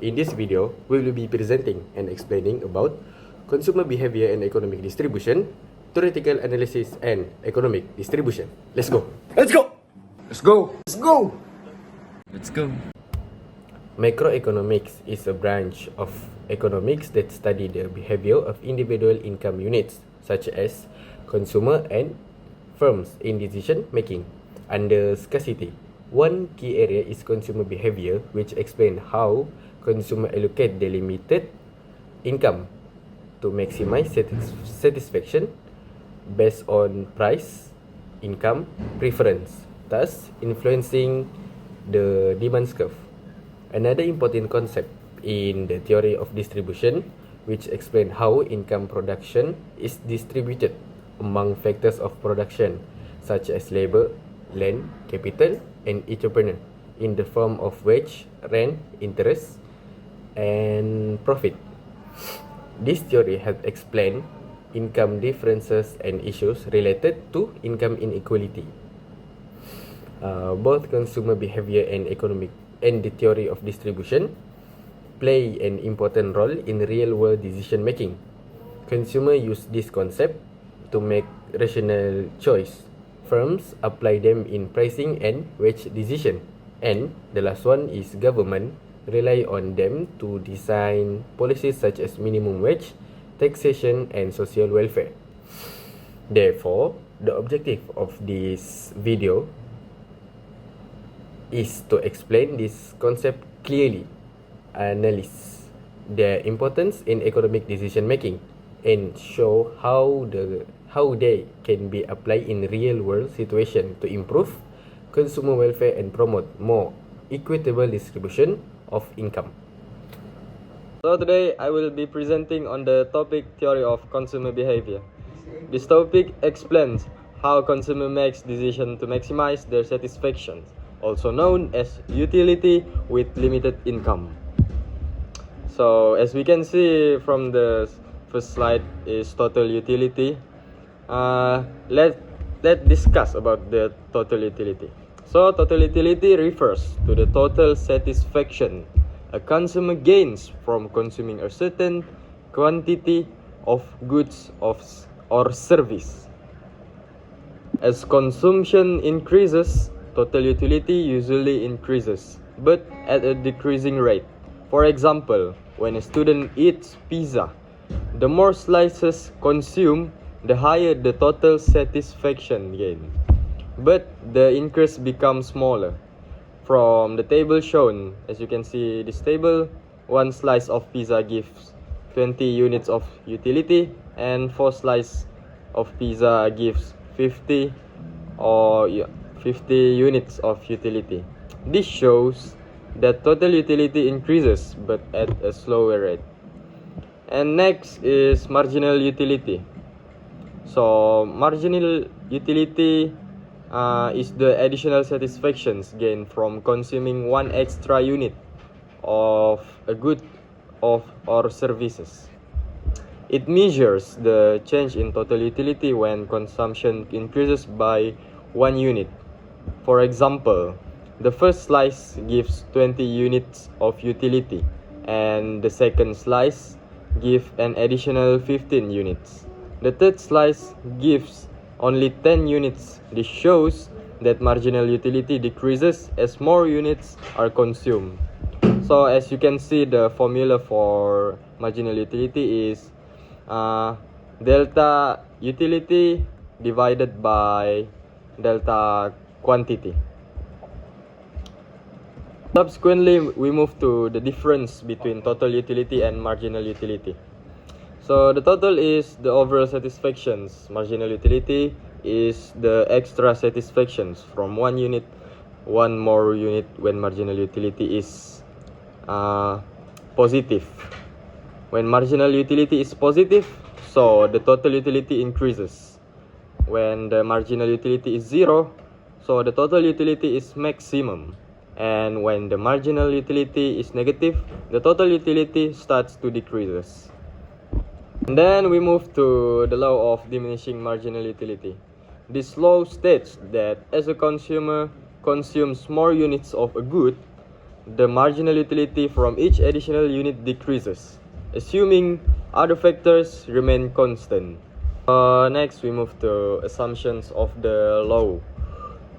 In this video, we will be presenting and explaining about consumer behavior and economic distribution, theoretical analysis, and economic distribution. Let's go! Let's go! Let's go! Let's go! Let's go. Macroeconomics is a branch of economics that study the behavior of individual income units, such as consumer and firms in decision making under scarcity. One key area is consumer behavior, which explains how consumers allocate their limited income to maximize satisfaction based on price, income, preference, thus influencing the demand curve. Another important concept in the theory of distribution, which explains how income production is distributed among factors of production, such as labor, land, capital, and entrepreneur, in the form of wage, rent, interest, and profit. This theory helps explain income differences and issues related to income inequality. Both consumer behavior and economic and the theory of distribution play an important role in real-world decision making. Consumers use this concept to make rational choice. Firms apply them in pricing and wage decision. And the last one is government rely on them to design policies such as minimum wage, taxation, and social welfare. Therefore, the objective of this video is to explain this concept clearly, analyze their importance in economic decision making, and show how they can be applied in real world situation to improve consumer welfare and promote more equitable distribution of income. So today I will be presenting on the topic theory of consumer behavior. This topic explains how consumer makes decisions to maximize their satisfaction, also known as utility with limited income. So as we can see from the first slide is total utility. Let's discuss about the total utility. So total utility refers to the total satisfaction a consumer gains from consuming a certain quantity of goods or service. As consumption increases, total utility usually increases, but at a decreasing rate. For example, when a student eats pizza, the more slices consumed, the higher the total satisfaction gain. But the increase becomes smaller. From the table shown, as you can see this table, one slice of pizza gives 20 units of utility and 4 slices of pizza gives 50 units of utility. This shows that total utility increases but at a slower rate. And next is marginal utility. So marginal utility is the additional satisfactions gained from consuming one extra unit of a good or services. It measures the change in total utility when consumption increases by 1 unit. For example, the first slice gives 20 units of utility and the second slice gives an additional 15 units. The third slice gives only 10 units. This shows that marginal utility decreases as more units are consumed. So as you can see, the formula for marginal utility is delta utility divided by delta quantity. Subsequently, we move to the difference between total utility and marginal utility. So the total is the overall satisfactions. Marginal utility is the extra satisfactions from 1 unit, 1 more unit when marginal utility is positive. When marginal utility is positive, so the total utility increases. When the marginal utility is 0, so the total utility is maximum. And when the marginal utility is negative, the total utility starts to decreases. And then we move to the law of diminishing marginal utility. This law states that as a consumer consumes more units of a good, the marginal utility from each additional unit decreases, assuming other factors remain constant. Next, we move to assumptions of the law.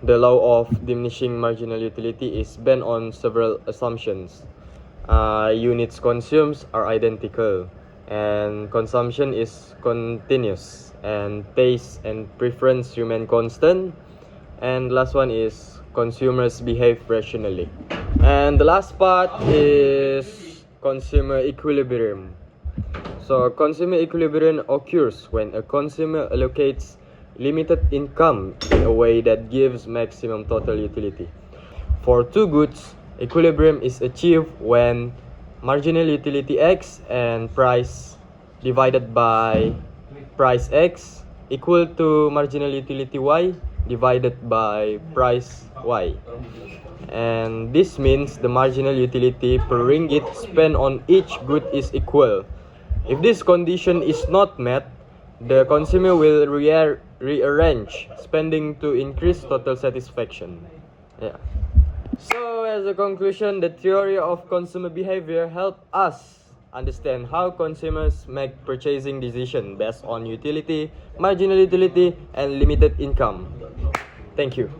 The law of diminishing marginal utility is based on several assumptions. Units consumed are identical, and consumption is continuous, and taste and preference remain constant, and last one is consumers behave rationally. And the last part is consumer equilibrium. So consumer equilibrium occurs when a consumer allocates limited income in a way that gives maximum total utility. For two goods, equilibrium is achieved when marginal utility X and price divided by price X equal to marginal utility Y divided by price Y. And this means the marginal utility per ringgit spent on each good is equal. If this condition is not met, the consumer will rearrange spending to increase total satisfaction. Yeah. So, as a conclusion, the theory of consumer behavior helps us understand how consumers make purchasing decisions based on utility, marginal utility, and limited income. Thank you.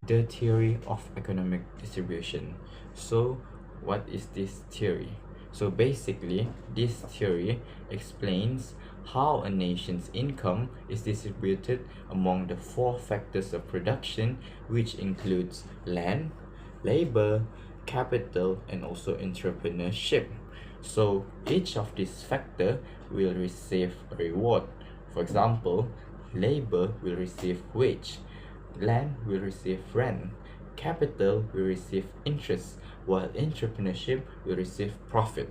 The theory of economic distribution. So, what is this theory? So basically, this theory explains how a nation's income is distributed among the four factors of production, which includes land, labor, capital, and also entrepreneurship. So each of these factors will receive a reward. For example, labor will receive wage, land will receive rent, capital will receive interest, while entrepreneurship will receive profit.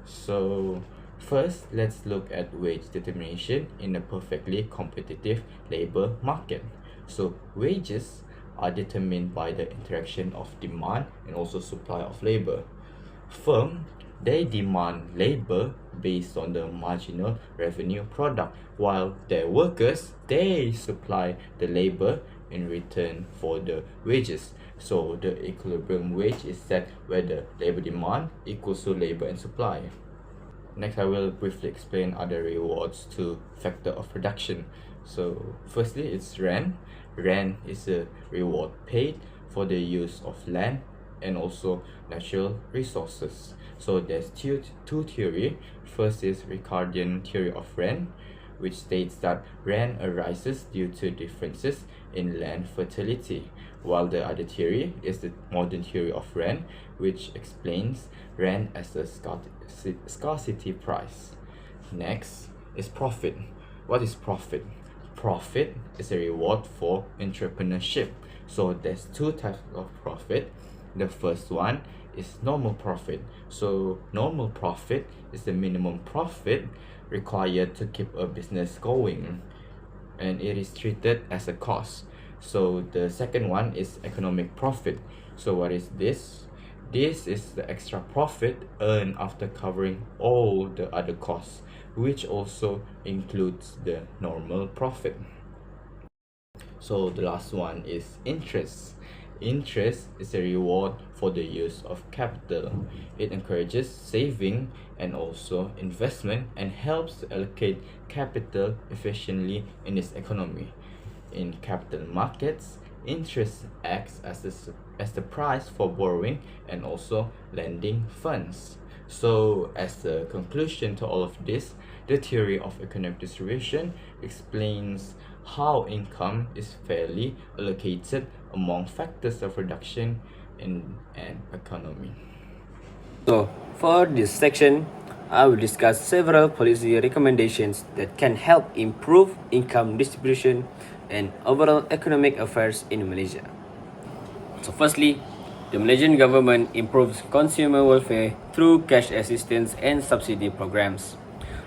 So first, let's look at wage determination in a perfectly competitive labor market. So wages are determined by the interaction of demand and also supply of labor. Firm, they demand labor based on the marginal revenue product, while their workers, they supply the labor in return for the wages. So the equilibrium wage is set where the labor demand equals to labor and supply. Next, I will briefly explain other rewards to factor of production. So firstly, it's rent. Rent is a reward paid for the use of land and also natural resources. So there's two theory. First is Ricardian theory of rent, which states that rent arises due to differences in land fertility, while the other theory is the modern theory of rent, which explains rent as a scarcity price. Next is profit. What is profit? Profit is a reward for entrepreneurship. So there's two types of profit. The first one is normal profit. So normal profit is the minimum profit required to keep a business going, and it is treated as a cost. So the second one is economic profit. So what is this? This is the extra profit earned after covering all the other costs, which also includes the normal profit. So the last one is interest. Interest is a reward for the use of capital. It encourages saving and also investment and helps to allocate capital efficiently in this economy. In capital markets, interest acts as the price for borrowing and also lending funds. So as a conclusion to all of this, the theory of economic distribution explains how income is fairly allocated among factors of production in an economy. So, for this section, I will discuss several policy recommendations that can help improve income distribution and overall economic affairs in Malaysia. So, firstly, the Malaysian government improves consumer welfare through cash assistance and subsidy programs.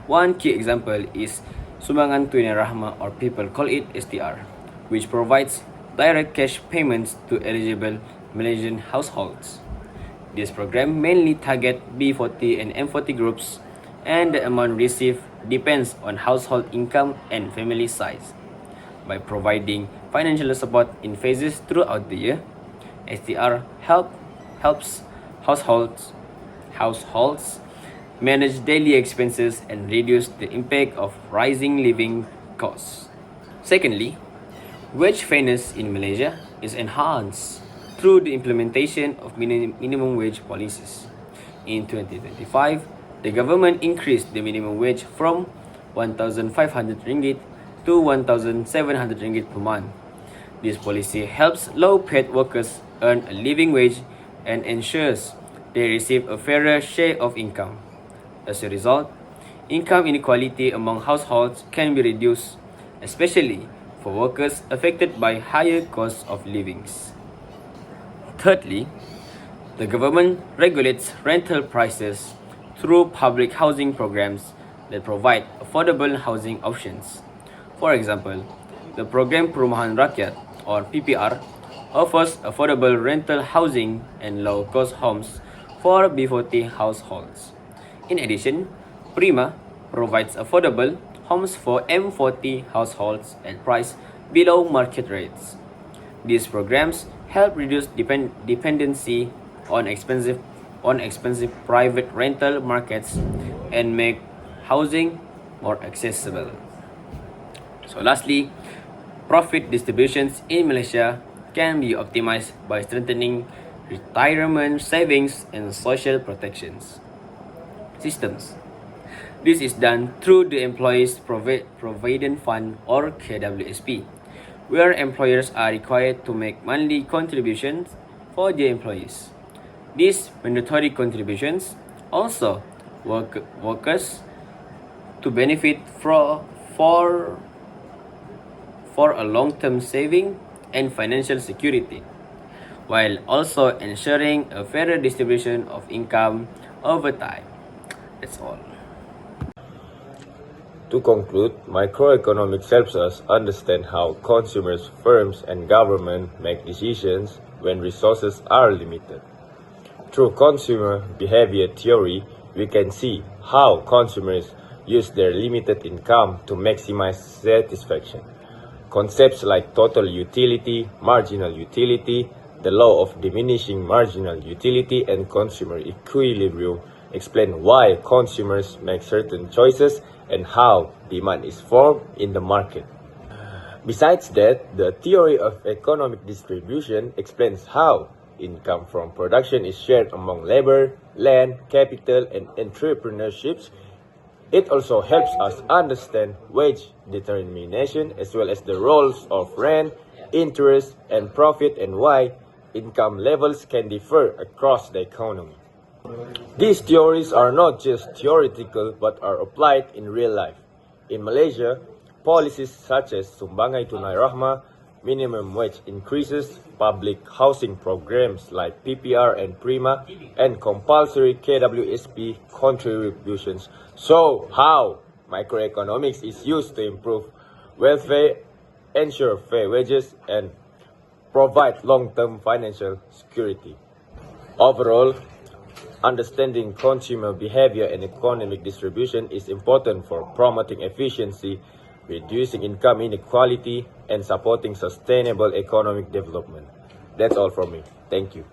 One key example is Sumbangan Tunai Rahmah, or people call it STR, which provides direct cash payments to eligible Malaysian households. This program mainly targets B40 and M40 groups, and the amount received depends on household income and family size. By providing financial support in phases throughout the year, STR help helps households manage daily expenses and reduce the impact of rising living costs. Secondly, wage fairness in Malaysia is enhanced through the implementation of minimum wage policies. In 2025, the government increased the minimum wage from 1,500 ringgit to 1,700 ringgit per month. This policy helps low-paid workers earn a living wage and ensures they receive a fairer share of income. As a result, income inequality among households can be reduced, especially for workers affected by higher costs of living. Thirdly, the government regulates rental prices through public housing programs that provide affordable housing options. For example, the program Perumahan Rakyat or PPR offers affordable rental housing and low-cost homes for B40 households. In addition, Prima provides affordable homes for M40 households at price below market rates. These programs help reduce dependency on expensive private rental markets and make housing more accessible. So lastly, profit distributions in Malaysia can be optimized by strengthening retirement savings and social protections systems. This is done through the Employees Provident Fund or KWSP, where employers are required to make monthly contributions for their employees. These mandatory contributions also workers to benefit for a long-term saving and financial security, while also ensuring a fairer distribution of income over time. That's all. To conclude, microeconomics helps us understand how consumers, firms, and government make decisions when resources are limited. Through consumer behavior theory, we can see how consumers use their limited income to maximize satisfaction. Concepts like total utility, marginal utility, the law of diminishing marginal utility, and consumer equilibrium explain why consumers make certain choices and how demand is formed in the market. Besides that, the theory of economic distribution explains how income from production is shared among labor, land, capital, and entrepreneurships. It also helps us understand wage determination as well as the roles of rent, interest, and profit, and why income levels can differ across the economy. These theories are not just theoretical but are applied in real life. In Malaysia, policies such as Sumbangai Tunai Rahmah, minimum wage increases, public housing programs like PPR and Prima, and compulsory KWSP contributions show how microeconomics is used to improve welfare, ensure fair wages, and provide long-term financial security. Overall, understanding consumer behavior and economic distribution is important for promoting efficiency, reducing income inequality, and supporting sustainable economic development. That's all from me. Thank you.